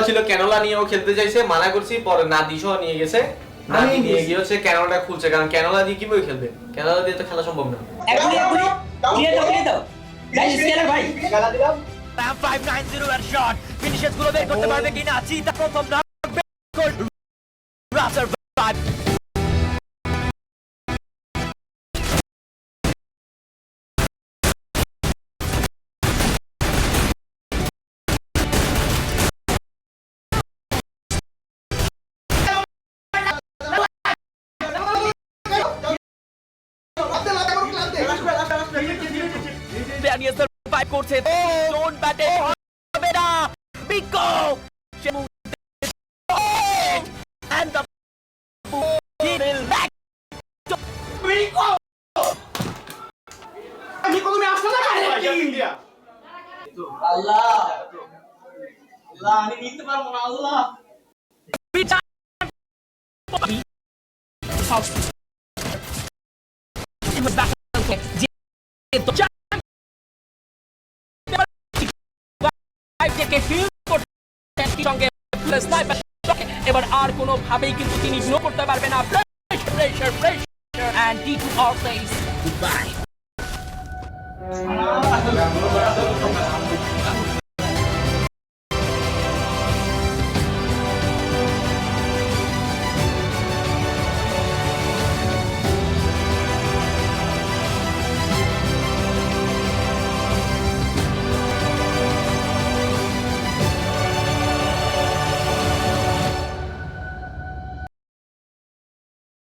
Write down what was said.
ছিল ক্যানোলা নিয়েও খেলতে চাইছে, মানা করছি, পরে নাদি সহ নিয়ে গেছে। নাদি নিয়ে গিয়ে হচ্ছে ক্যানোলাটা খুলছে, কারণ ক্যানোলা দিয়ে কিভাবে খেলবে, ক্যানোলা দিয়ে তো খেলা সম্ভব না। ক্লিয়ার দাও গাইস, স্কেলার ভাই খেলা দিলাম। 590 এর শট ফিনিশেস গুলো বের করতে পারবে কিনা, চিতা প্রথম রান রাসার ভাই নিয়ে সার্ভাইভ করছে, জোন ব্যাটে হবে না, বিকো and the will back to Rico. আল্লাহ আল্লাহ, আমি নিতে পারবো না আল্লাহ। এবার আর কোনো ভাবেই কিন্তু তিনি গ্রো করতে পারবে না। Pressure and D2R says goodbye.